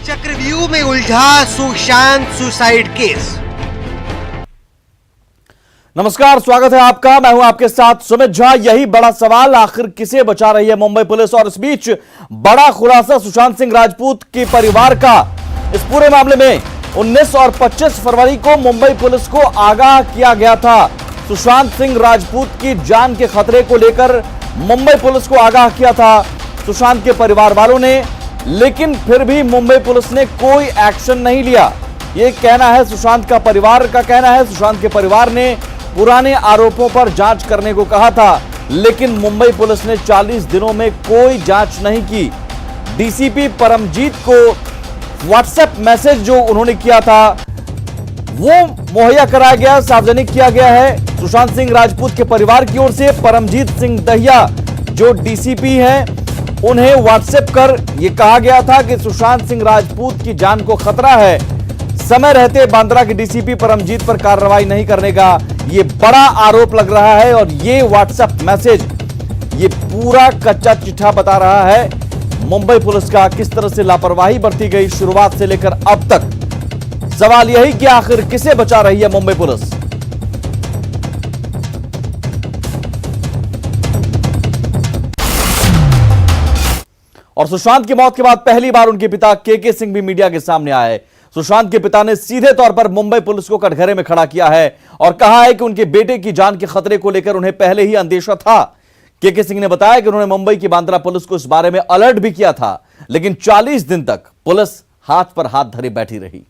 चक्रव्यूह में उलझा सुशांत सुसाइड केस। नमस्कार, स्वागत है आपका। मैं हूं आपके साथ सुमित झा। यही बड़ा सवाल, आखिर किसे बचा रही है मुंबई पुलिस? और इस बीच बड़ा खुलासा सुशांत सिंह राजपूत के परिवार का। इस पूरे मामले में 19 और 25 फरवरी को मुंबई पुलिस को आगाह किया गया था। सुशांत सिंह राजपूत की जान के खतरे को लेकर मुंबई पुलिस को आगाह किया था सुशांत के परिवार वालों ने, लेकिन फिर भी मुंबई पुलिस ने कोई एक्शन नहीं लिया। यह कहना है सुशांत का परिवार का कहना है। सुशांत के परिवार ने पुराने आरोपों पर जांच करने को कहा था, लेकिन मुंबई पुलिस ने 40 दिनों में कोई जांच नहीं की। डीसीपी परमजीत को व्हाट्सएप मैसेज जो उन्होंने किया था वो मुहैया कराया गया, सार्वजनिक किया गया है सुशांत सिंह राजपूत के परिवार की ओर से। परमजीत सिंह दहिया जो डीसीपी हैं, उन्हें व्हाट्सएप कर यह कहा गया था कि सुशांत सिंह राजपूत की जान को खतरा है। समय रहते बांद्रा के डीसीपी परमजीत पर कार्रवाई नहीं करने का यह बड़ा आरोप लग रहा है। और यह व्हाट्सएप मैसेज ये पूरा कच्चा चिट्ठा बता रहा है मुंबई पुलिस का किस तरह से लापरवाही बरती गई शुरुआत से लेकर अब तक। सवाल यही कि आखिर किसे बचा रही है मुंबई पुलिस? और सुशांत की मौत के बाद पहली बार उनके पिता के सिंह भी मीडिया के सामने आए। सुशांत के पिता ने सीधे तौर पर मुंबई पुलिस को कटघरे में खड़ा किया है और कहा है कि उनके बेटे की जान के खतरे को लेकर उन्हें पहले ही अंदेशा था। के सिंह ने बताया कि उन्होंने मुंबई की बांद्रा पुलिस को इस बारे में अलर्ट भी किया था, लेकिन 40 दिन तक पुलिस हाथ पर हाथ धरे बैठी रही।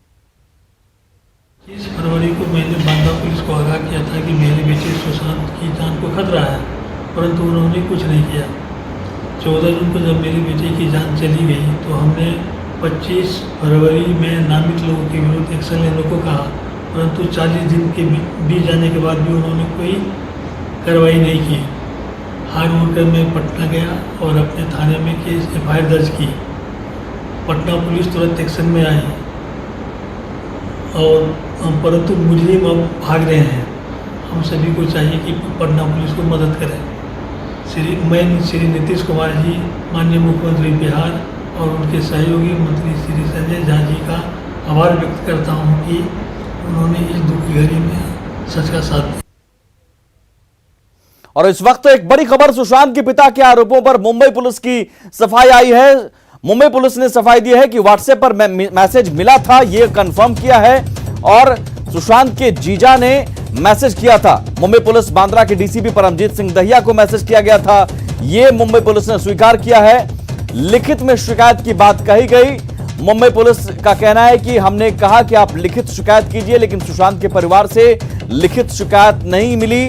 30 फरवरी को मैंने बांद्रा पुलिस को आगाह किया था कि मेरे बेटे सुशांत की जान को खतरा है, परंतु उन्होंने कुछ नहीं किया। 14 जून को जब मेरे बेटे की जान चली गई तो हमने 25 फरवरी में नामित लोगों के विरुद्ध एक्शन लेने को कहा, परंतु 40 दिन के बीत जाने के बाद भी उन्होंने कोई कार्रवाई नहीं की। हार होकर मैं पटना गया और अपने थाने में केस FIR दर्ज की। पटना पुलिस तुरंत एक्शन में आई और परंतु मुजरिम अब भाग रहे हैं। हम सभी को चाहिए कि पटना पुलिस को मदद करें। मैं श्री नीतीश कुमार जी, माननीय मुख्यमंत्री बिहार और उनके सहयोगी मंत्री श्री संजय झा जी का आभार व्यक्त करता हूं कि उन्होंने इस दुख की घड़ी में सच का साथ दिया। और इस वक्त एक बड़ी खबर, सुशांत के पिता के आरोपों पर मुंबई पुलिस की सफाई आई है। मुंबई पुलिस ने सफाई दी है कि व्हाट्सएप पर मैसेज मिला था, यह कंफर्म किया है और सुशांत के जीजा ने मैसेज किया था। मुंबई पुलिस बांद्रा के डीसीपी परमजीत सिंह दहिया को मैसेज किया गया था, यह मुंबई पुलिस ने स्वीकार किया है। लिखित में शिकायत की बात कही गई। मुंबई पुलिस का कहना है कि हमने कहा कि आप लिखित शिकायत कीजिए, लेकिन सुशांत के परिवार से लिखित शिकायत नहीं मिली।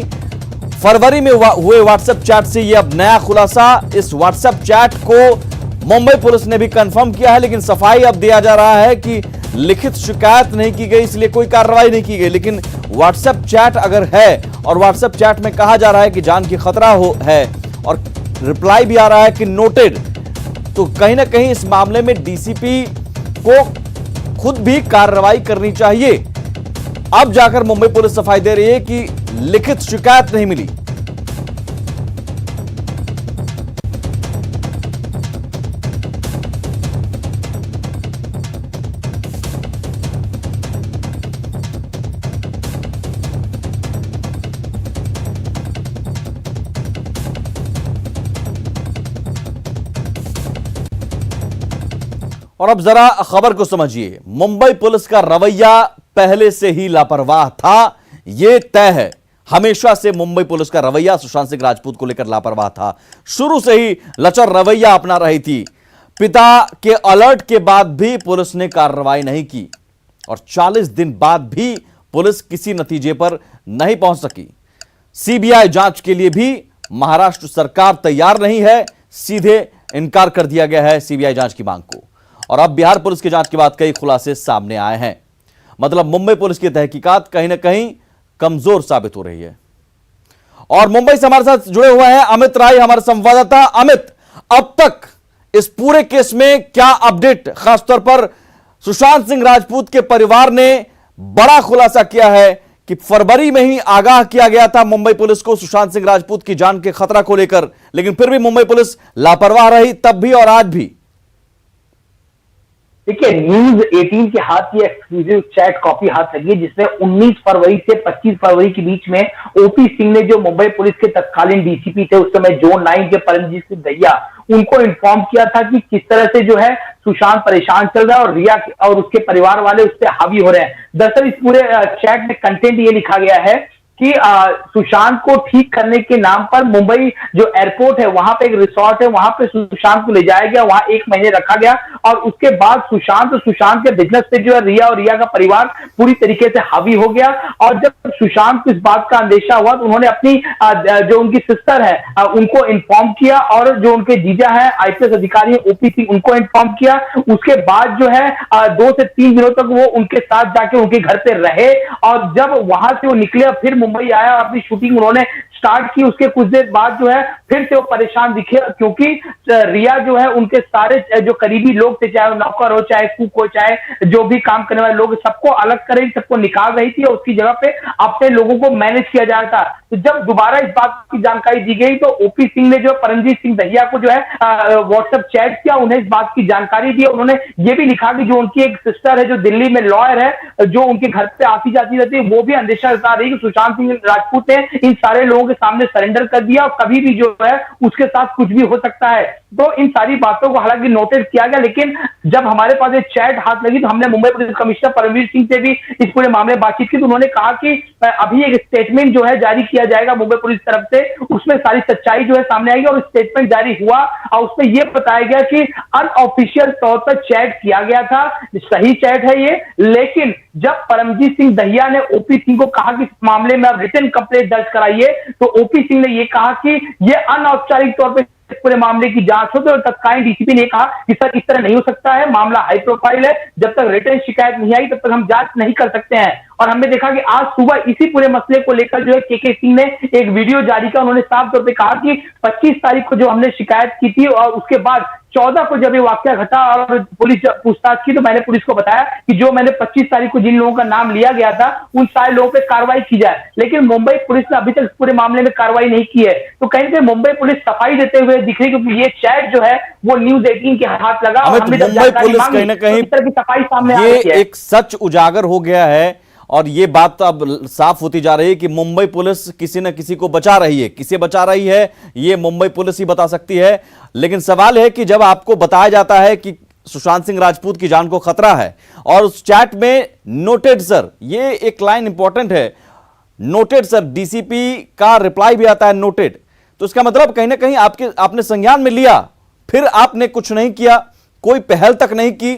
फरवरी में हुए व्हाट्सएप चैट से यह अब नया खुलासा। इस व्हाट्सएप चैट को मुंबई पुलिस ने भी कंफर्म किया है, लेकिन सफाई अब दिया जा रहा है कि लिखित शिकायत नहीं की गई, इसलिए कोई कार्रवाई नहीं की गई। लेकिन व्हाट्सएप चैट अगर है और व्हाट्सएप चैट में कहा जा रहा है कि जान की खतरा है और रिप्लाई भी आ रहा है कि नोटेड, तो कहीं ना कहीं इस मामले में डीसीपी को खुद भी कार्रवाई करनी चाहिए। अब जाकर मुंबई पुलिस सफाई दे रही है कि लिखित शिकायत नहीं मिली। और अब जरा खबर को समझिए। मुंबई पुलिस का रवैया पहले से ही लापरवाह था, यह तय है। हमेशा से मुंबई पुलिस का रवैया सुशांत सिंह राजपूत को लेकर लापरवाह था। शुरू से ही लचर रवैया अपना रही थी। पिता के अलर्ट के बाद भी पुलिस ने कार्रवाई नहीं की और 40 दिन बाद भी पुलिस किसी नतीजे पर नहीं पहुंच सकी। सीबीआई जांच के लिए भी महाराष्ट्र सरकार तैयार नहीं है। सीधे इनकार कर दिया गया है सीबीआई जांच की मांग को। और अब बिहार पुलिस की जांच के बाद कई खुलासे सामने आए हैं। मतलब मुंबई पुलिस की तहकीकात कहीं ना कहीं कमजोर साबित हो रही है। और मुंबई से हमारे साथ जुड़े हुए हैं अमित राय, हमारे संवाददाता। अमित, अब तक इस पूरे केस में क्या अपडेट? खासतौर पर सुशांत सिंह राजपूत के परिवार ने बड़ा खुलासा किया है कि फरवरी में ही आगाह किया गया था मुंबई पुलिस को सुशांत सिंह राजपूत की जान के खतरा को लेकर, लेकिन फिर भी मुंबई पुलिस लापरवाह रही, तब भी और आज भी। देखिए, न्यूज 18 के हाथ की एक्सक्लूसिव चैट कॉपी हाथ लगी है, जिसमें 19 फरवरी से 25 फरवरी के बीच में ओपी सिंह ने, जो मुंबई पुलिस के तत्कालीन डीसीपी थे उस समय, जोन 9 के परमजीत सिंह दहिया, उनको इन्फॉर्म किया था कि किस तरह से जो है सुशांत परेशान चल रहा है और रिया और उसके परिवार वाले उस पर हावी हो रहे हैं। दरअसल इस पूरे चैट में कंटेंट ये लिखा गया है कि सुशांत को ठीक करने के नाम पर मुंबई जो एयरपोर्ट है, वहां पे एक रिसोर्ट है, वहां पे सुशांत को ले जाया गया, वहां 1 महीने रखा गया और उसके बाद सुशांत के बिजनेस पे जो है रिया और रिया का परिवार पूरी तरीके से हावी हो गया। और जब सुशांत को इस बात का अंदेशा हुआ तो उन्होंने अपनी जो उनकी सिस्टर है उनको इन्फॉर्म किया और जो उनके जीजा है आईपीएस अधिकारी ओपी सिंह, उनको इन्फॉर्म किया। उसके बाद जो है 2 से 3 दिनों तक वो उनके साथ जाके उनके घर पे रहे और जब वहां से वो निकले फिर मुंबई आया, अपनी शूटिंग उन्होंने स्टार्ट की। उसके कुछ देर बाद जो है फिर से वो परेशान दिखे, क्योंकि रिया जो है उनके सारे जो करीबी लोग थे, चाहे नौकर हो, चाहे कुक हो, चाहे जो भी काम करने वाले लोग, सबको अलग कर रही, सबको निकाल रही थी और उसकी जगह पे अपने लोगों को मैनेज किया जा रहा था। तो जब दोबारा इस बात की जानकारी दी गई तो ओपी सिंह ने जो परमजीत सिंह दहिया को जो है व्हाट्सएप चैट किया, उन्हें इस बात की जानकारी दी। उन्होंने ये भी लिखा कि जो उनकी एक सिस्टर है जो दिल्ली में लॉयर है, जो उनके घर पे आती जाती रहती है, वो भी अंदेशा जता रही कि सुशांत सिंह राजपूत ने इन सारे लोगों के सामने सरेंडर कर दिया और कभी भी जो है उसके साथ कुछ भी हो सकता है। तो इन सारी बातों को हालांकि नोटिस किया गया, लेकिन जब हमारे पास एक चैट हाथ लगी तो हमने मुंबई पुलिस कमिश्नर परमवीर सिंह से भी इस पूरे मामले में बातचीत की। तो उन्होंने कहा कि अभी एक स्टेटमेंट जो है जारी किया जाएगा मुंबई पुलिस तरफ से, उसमें सारी सच्चाई जो है सामने आएगी। और स्टेटमेंट जारी हुआ और उसमें यह बताया गया कि अनऑफिशियल तौर पर चैट किया गया था, सही चैट है ये, लेकिन जब परमजीत सिंह दहिया ने ओपी सिंह को कहा कि इस मामले में आप रिटन कंप्लेंट दर्ज कराइए, तो ओपी सिंह ने यह कहा कि यह अनौपचारिक तौर पर पूरे मामले की जांच हो। तो तत्कालीन डीसीपी ने कहा कि सर इस तरह नहीं हो सकता है, मामला हाई प्रोफाइल है, जब तक रिटर्न शिकायत नहीं आई तब तक हम जांच नहीं कर सकते हैं। और हमने देखा कि आज सुबह इसी पूरे मसले को लेकर जो है के सिंह ने एक वीडियो जारी किया। उन्होंने साफ तौर पे कहा कि 25 तारीख को जो हमने शिकायत की थी और उसके बाद 14 को जब ये वाकया घटा और पुलिस पूछताछ की, तो मैंने पुलिस को बताया कि जो मैंने 25 तारीख को जिन लोगों का नाम लिया गया था उन सारे लोगों पे कार्रवाई की जाए। लेकिन मुंबई पुलिस ने अभी तक इस पूरे मामले में कार्रवाई नहीं की है। तो कहीं से मुंबई पुलिस सफाई देते हुए दिख रही, क्योंकि ये चैट जो है वो न्यूज 18 के हाथ लगा और हमने जब मुंबई पुलिस कहीं ना कहीं की सफाई सामने आ ये रही है। एक सच उजागर हो गया है और ये बात अब साफ होती जा रही है कि मुंबई पुलिस किसी न किसी को बचा रही है। किसे बचा रही है ये मुंबई पुलिस ही बता सकती है। लेकिन सवाल है कि जब आपको बताया जाता है कि सुशांत सिंह राजपूत की जान को खतरा है और उस चैट में नोटेड सर, ये एक लाइन इंपॉर्टेंट है, नोटेड सर, डीसीपी का रिप्लाई भी आता है नोटेड, तो इसका मतलब कहीं ना कहीं आपने संज्ञान में लिया, फिर आपने कुछ नहीं किया, कोई पहल तक नहीं की।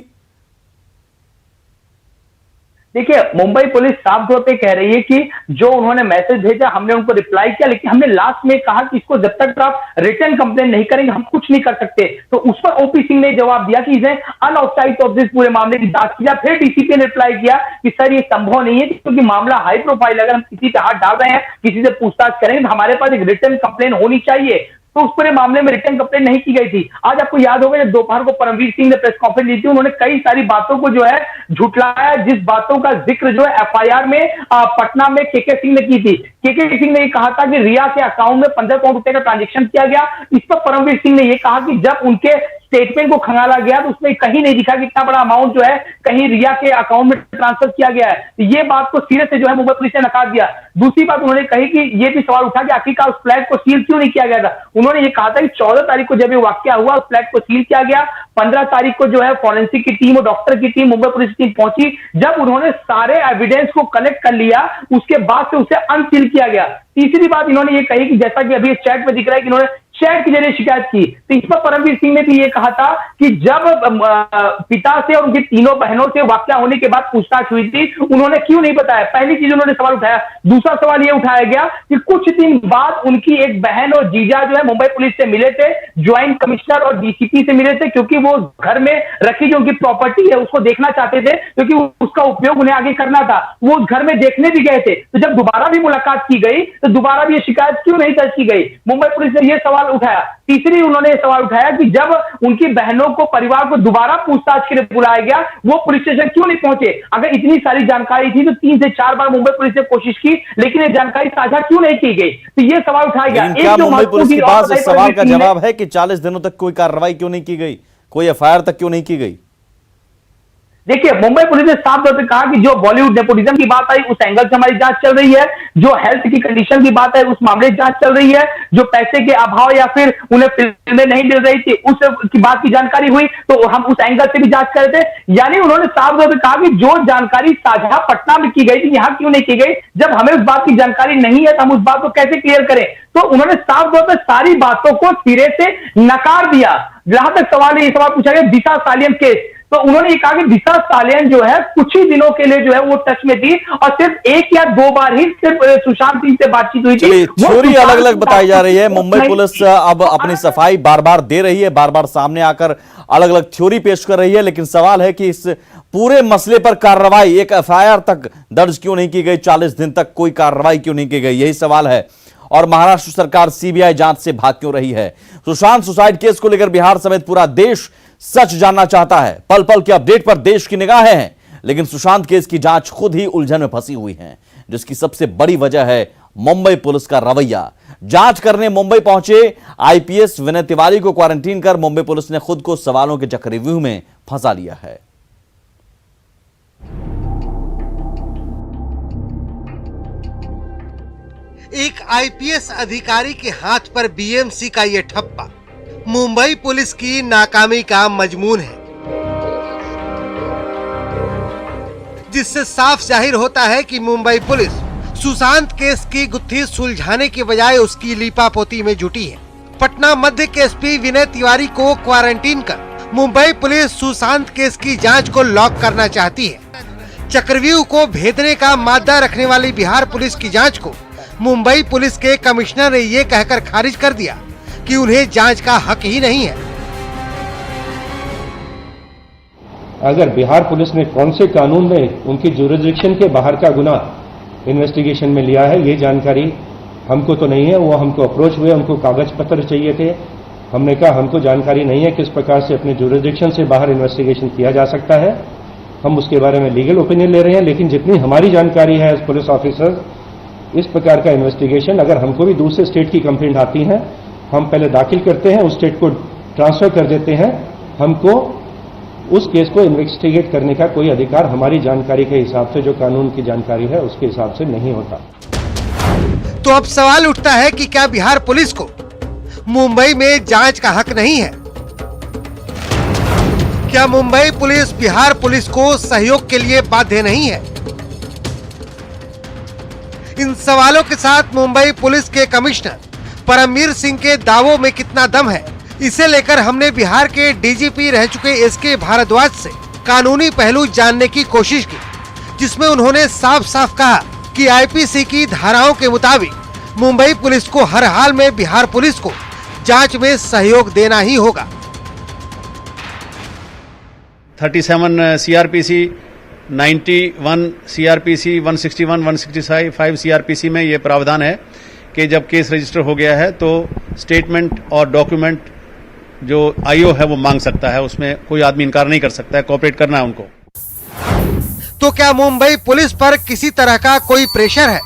देखिए, मुंबई पुलिस साफ तौर पे कह रही है कि जो उन्होंने मैसेज भेजा हमने उनको रिप्लाई किया, लेकिन हमने लास्ट में कहा कि इसको जब तक आप रिटर्न कंप्लेंट नहीं करेंगे हम कुछ नहीं कर सकते। तो उस पर ओपी सिंह ने जवाब दिया कि इसे अनऑफिशियल तौर से पूरे मामले की जांच किया। फिर डीसीपी ने रिप्लाई किया कि सर ये संभव नहीं है, क्योंकि मामला हाई प्रोफाइल, अगर हम किसी पे हाथ डाल रहे हैं, किसी से पूछताछ करेंगे तो हमारे पास एक रिटर्न कंप्लेंट होनी चाहिए। तो उस पूरे मामले में रिटर्न कंप्लेंट नहीं की गई थी। आज आपको याद होगा जब दोपहर को परमवीर सिंह ने प्रेस कॉन्फ्रेंस ली थी, उन्होंने कई सारी बातों को जो है झुठलाया, जिस बातों का जिक्र जो है एफआईआर में पटना में के सिंह ने की थी। के सिंह ने ये कहा था कि रिया के अकाउंट में 15 करोड़ रुपए का ट्रांजेक्शन किया गया। इस पर परमवीर सिंह ने यह कहा कि जब उनके स्टेटमेंट को खंगाला गया तो उसमें कहीं नहीं दिखा कि इतना बड़ा अमाउंट जो है कहीं रिया के अकाउंट में ट्रांसफर किया गया है। तो ये बात को सिरे से जो है मुंबई पुलिस ने नकार दिया। दूसरी बात उन्होंने कही कि ये भी सवाल उठा कि आखिरकार उस फ्लैट को सील क्यों नहीं किया गया था। उन्होंने ये कहा था कि 14 तारीख को जब ये वाकया हुआ उस फ्लैट को सील किया गया, 15 तारीख को जो है फॉरेंसिक की टीम और डॉक्टर की टीम, मुंबई पुलिस की टीम पहुंची। जब उन्होंने सारे एविडेंस को कलेक्ट कर लिया उसके बाद से उसे अनसील किया गया। तीसरी बात इन्होंने ये कही कि जैसा कि अभी चैट में दिख रहा है कि इन्होंने चैट के जरिए शिकायत की, तो इस पर परमवीर सिंह ने भी ये कहा था कि जब पिता से और उनकी तीनों बहनों से वाकया होने के बाद पूछताछ हुई थी उन्होंने क्यों नहीं बताया। पहली चीज उन्होंने सवाल उठाया। दूसरा सवाल ये उठाया गया कि कुछ दिन बाद उनकी एक बहन और जीजा जो है मुंबई पुलिस से मिले थे, ज्वाइंट कमिश्नर और डीसीपी से मिले थे, क्योंकि वो घर में रखी जो उनकी प्रॉपर्टी है उसको देखना चाहते थे, क्योंकि उसका उपयोग उन्हें आगे करना था। वो उस घर में देखने भी गए थे। तो जब दोबारा भी मुलाकात की गई तो दोबारा भी ये शिकायत क्यों नहीं दर्ज की गई। मुंबई पुलिस ने यह सवाल उठाया। तीसरी उन्होंने सवाल उठाया कि जब उनकी बहनों को, परिवार को दोबारा पूछताछ के लिए बुलाया गया वो पुलिस स्टेशन क्यों नहीं पहुंचे। अगर इतनी सारी जानकारी थी तो 3 से 4 बार मुंबई पुलिस ने कोशिश की, लेकिन ये जानकारी साझा क्यों नहीं की गई। तो ये सवाल उठाया गया। क्या मुंबई पुलिस के पास इस सवाल का जवाब है कि 40 दिनों तक कोई कार्रवाई क्यों नहीं की गई, कोई एफआईआर तक क्यों नहीं की गई? देखिए, मुंबई पुलिस ने साफ तौर पर कहा कि जो बॉलीवुड नेपोटिज्म की बात आई उस एंगल से हमारी जांच चल रही है, जो हेल्थ की कंडीशन की बात है उस मामले की जांच चल रही है, जो पैसे के अभाव या फिर उन्हें फिल्में नहीं मिल रही थी उस की बात की जानकारी हुई तो हम उस एंगल से भी जांच कर रहे थे। यानी उन्होंने साफ तौर पर कहा कि जो जानकारी साझा पटना में की गई थी यहां क्यों नहीं की गई, जब हमें उस बात की जानकारी नहीं है तो हम उस बात को कैसे क्लियर करें। तो उन्होंने साफ तौर पर सारी बातों को सिरे से नकार दिया। जहां तक ये सवाल पूछा गया दिशा सालियन केस, तो उन्होंने ये कहा कि दिशा सालियन जो है कुछ ही दिनों के लिए जो है वो टच में थी और सिर्फ 1 या 2 बार ही सिर्फ सुशांत सिंह से बातचीत हुई थी। थ्योरी अलग अलग बताई जा रही है। मुंबई पुलिस अब अपनी सफाई बार बार दे रही है, बार बार सामने आकर अलग अलग थ्योरी पेश कर रही है, लेकिन सवाल है कि इस पूरे मसले पर कार्रवाई, एक एफआईआर तक दर्ज क्यों नहीं की गई, 40 दिन तक कोई कार्रवाई क्यों नहीं की गई, यही सवाल है। और महाराष्ट्र सरकार सीबीआई जांच से भाग क्यों रही है। सुशांत सुसाइड केस को लेकर बिहार समेत पूरा देश सच जानना चाहता है। पल पल के अपडेट पर देश की निगाहें हैं, लेकिन सुशांत केस की जांच खुद ही उलझन में फंसी हुई है, जिसकी सबसे बड़ी वजह है मुंबई पुलिस का रवैया। जांच करने मुंबई पहुंचे आईपीएस विनय तिवारी को क्वारंटीन कर मुंबई पुलिस ने खुद को सवालों के चक्रव्यूह में फंसा लिया है। एक आईपीएस अधिकारी के हाथ पर बीएमसी का यह ठप्पा मुंबई पुलिस की नाकामी का मजमून है, जिससे साफ जाहिर होता है कि मुंबई पुलिस सुशांत केस की गुत्थी सुलझाने के बजाय उसकी लीपापोती में जुटी है। पटना मध्य के एसपी विनय तिवारी को क्वारंटीन कर मुंबई पुलिस सुशांत केस की जांच को लॉक करना चाहती है। चक्रव्यूह को भेदने का मादा रखने वाली बिहार पुलिस की जांच को मुंबई पुलिस के कमिश्नर ने ये कहकर खारिज कर दिया कि उन्हें जांच का हक ही नहीं है। अगर बिहार पुलिस ने कौन से कानून में उनकी जुरिडिक्शन के बाहर का गुना इन्वेस्टिगेशन में लिया है, ये जानकारी हमको तो नहीं है। वो हमको अप्रोच हुए, हमको कागज पत्र चाहिए थे, हमने कहा हमको जानकारी नहीं है किस प्रकार से अपने जुरिडिक्शन से बाहर इन्वेस्टिगेशन किया जा सकता है। हम उसके बारे में लीगल ओपिनियन ले रहे हैं, लेकिन जितनी हमारी जानकारी है एज पुलिस ऑफिसर, इस प्रकार का इन्वेस्टिगेशन अगर हमको भी दूसरे स्टेट की कंप्लेंट आती है, हम पहले दाखिल करते हैं, उस स्टेट को ट्रांसफर कर देते हैं। हमको उस केस को इन्वेस्टिगेट करने का कोई अधिकार हमारी जानकारी के हिसाब से, जो कानून की जानकारी है उसके हिसाब से नहीं होता। तो अब सवाल उठता है कि क्या बिहार पुलिस को मुंबई में जांच का हक नहीं है? क्या मुंबई पुलिस बिहार पुलिस को सहयोग के लिए बाध्य नहीं है? इन सवालों के साथ मुंबई पुलिस के कमिश्नर परमवीर सिंह के दावों में कितना दम है, इसे लेकर हमने बिहार के डीजीपी रह चुके एसके भारद्वाज से कानूनी पहलू जानने की कोशिश की, जिसमें उन्होंने साफ साफ कहा कि आईपीसी की धाराओं के मुताबिक मुंबई पुलिस को हर हाल में बिहार पुलिस को जांच में सहयोग देना ही होगा। 37 सीआरपीसी, 91 सीआरपीसी, 161, 165 सीआरपीसी में ये प्रावधान है कि जब केस रजिस्टर हो गया है तो स्टेटमेंट और डॉक्यूमेंट जो आईओ है वो मांग सकता है, उसमें कोई आदमी इनकार नहीं कर सकता है, कोऑपरेट करना है उनको। तो क्या मुंबई पुलिस पर किसी तरह का कोई प्रेशर है?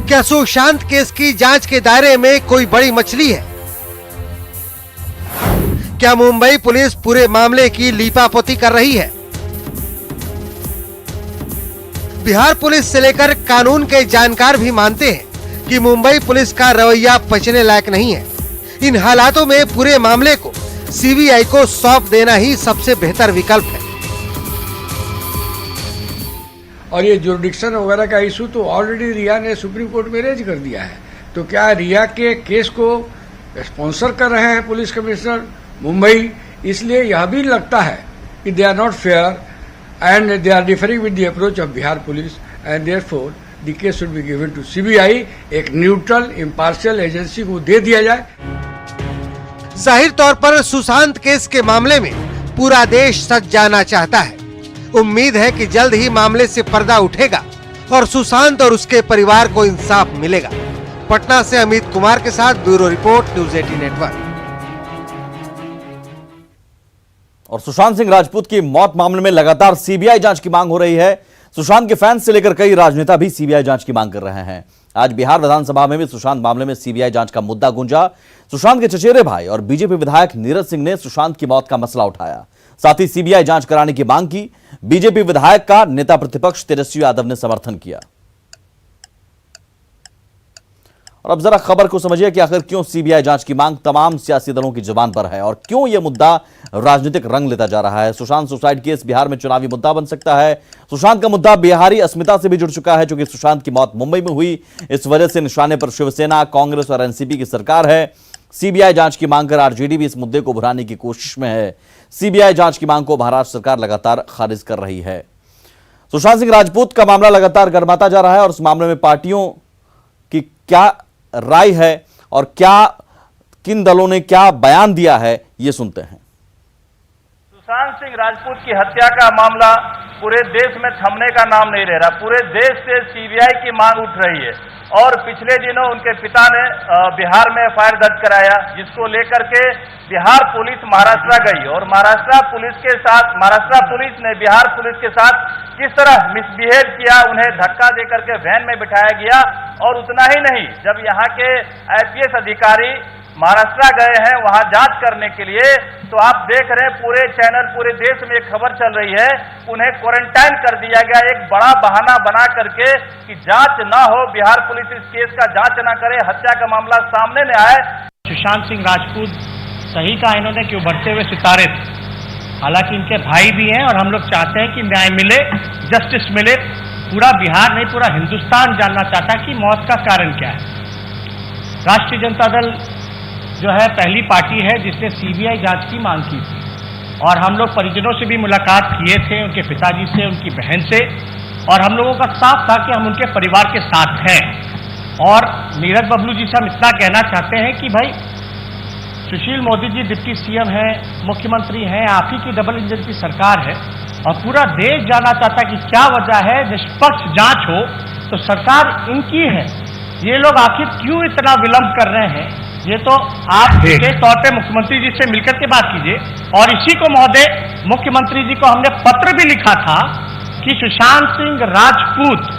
क्या सुशांत केस की जांच के दायरे में कोई बड़ी मछली है? क्या मुंबई पुलिस पूरे मामले की लीपापोती कर रही है? बिहार पुलिस से लेकर कानून के जानकार भी मानते हैं कि मुंबई पुलिस का रवैया पचने लायक नहीं है। इन हालातों में पूरे मामले को सीबीआई को सौंप देना ही सबसे बेहतर विकल्प है। और ये जुरिडिक्शन वगैरह का इशू तो ऑलरेडी रिया ने सुप्रीम कोर्ट में रेज कर दिया है। तो क्या रिया के केस को स्पॉन्सर कर रहे हैं पुलिस कमिश्नर मुंबई? इसलिए यह भी लगता है कि they are not fair and they are differing with the approach of Bihar police and therefore the case should be given to CBI. एक न्यूट्रल इम्पार्शियल एजेंसी को दे दिया जाए। जाहिर तौर पर सुशांत केस के मामले में पूरा देश सच जानना चाहता है। उम्मीद है कि जल्द ही मामले से पर्दा उठेगा और सुशांत और उसके परिवार को इंसाफ मिलेगा। पटना से अमित कुमार के साथ ब्यूरो रिपोर्ट, न्यूज़ 18 नेटवर्क। और सुशांत सिंह राजपूत की मौत मामले में लगातार सीबीआई जांच की मांग हो रही है। सुशांत के फैंस से लेकर कई राजनेता भी सीबीआई जांच की मांग कर रहे हैं। आज बिहार विधानसभा में भी सुशांत मामले में सीबीआई जांच का मुद्दा गूंजा। सुशांत के चचेरे भाई और बीजेपी विधायक नीरज सिंह ने सुशांत की मौत का मसला उठाया। साथ ही सीबीआई जांच कराने की मांग की। बीजेपी विधायक का नेता प्रतिपक्ष तेजस्वी यादव ने समर्थन किया। और अब जरा खबर को समझिए कि आखिर क्यों सीबीआई जांच की मांग तमाम सियासी दलों की जुबान पर है और क्यों यह मुद्दा राजनीतिक रंग लेता जा रहा है। सुशांत सुसाइड केस बिहार में चुनावी मुद्दा बन सकता है। सुशांत का मुद्दा बिहारी अस्मिता से भी जुड़ चुका है, क्योंकि सुशांत की मौत मुंबई में हुई। इस वजह से निशाने पर शिवसेना, कांग्रेस और एनसीपी की सरकार है। सीबीआई जांच की मांग कर आरजेडी भी इस मुद्दे को भुनाने की कोशिश में है। सीबीआई जांच की मांग को महाराष्ट्र सरकार लगातार खारिज कर रही है। सुशांत सिंह राजपूत का मामला लगातार गर्माता जा रहा है और इस मामले में पार्टियों की क्या राय है और क्या किन दलों ने क्या बयान दिया है, ये सुनते हैं। सुशांत सिंह राजपूत की हत्या का मामला पूरे देश में थमने का नाम नहीं ले रहा। पूरे देश से सीबीआई की मांग उठ रही है और पिछले दिनों उनके पिता ने बिहार में एफआईआर दर्ज कराया, जिसको लेकर के बिहार पुलिस महाराष्ट्र गई और महाराष्ट्र पुलिस ने बिहार पुलिस के साथ किस तरह मिसबिहेव किया, उन्हें धक्का देकर के वैन में बिठाया गया। और उतना ही नहीं, जब यहाँ के आईपीएस अधिकारी महाराष्ट्र गए हैं वहां जांच करने के लिए, तो आप देख रहे हैं पूरे चैनल पूरे देश में एक खबर चल रही है, उन्हें क्वारंटाइन कर दिया गया एक बड़ा बहाना बना करके कि जांच ना हो, बिहार पुलिस इस केस का जांच ना करे, हत्या का मामला सामने न आए। सुशांत सिंह राजपूत सही कहा इन्होंने कि उभरते हुए सितारे थे, हालांकि इनके भाई भी हैं और हम लोग चाहते हैं कि न्याय मिले, जस्टिस मिले। पूरा बिहार नहीं पूरा हिंदुस्तान जानना चाहता कि मौत का कारण क्या है। राष्ट्रीय जनता दल जो है पहली पार्टी है जिसने सीबीआई जांच की मांग की थी और हम लोग परिजनों से भी मुलाकात किए थे, उनके पिताजी से, उनकी बहन से, और हम लोगों का साफ था कि हम उनके परिवार के साथ हैं। और नीरज बबलू जी से हम इतना कहना चाहते हैं कि भाई सुशील मोदी जी डिप्टी सीएम हैं, मुख्यमंत्री हैं, आप ही की डबल इंजन की सरकार है और पूरा देश जानना चाहता है कि क्या वजह है। निष्पक्ष जांच हो तो सरकार इनकी है, ये लोग आखिर क्यों इतना विलंब कर रहे हैं, ये तो आप विशेष तौर पे मुख्यमंत्री जी से मिलकर के बात कीजिए। और इसी को महोदय मुख्यमंत्री जी को हमने पत्र भी लिखा था कि सुशांत सिंह राजपूत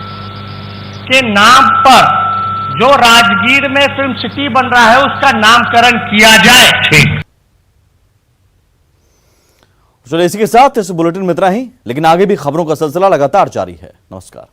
के नाम पर जो राजगीर में फिल्म सिटी बन रहा है उसका नामकरण किया जाए। ठीक, चलिए इसी के साथ इस बुलेटिन में इतना ही, लेकिन आगे भी खबरों का सिलसिला लगातार जारी है। नमस्कार।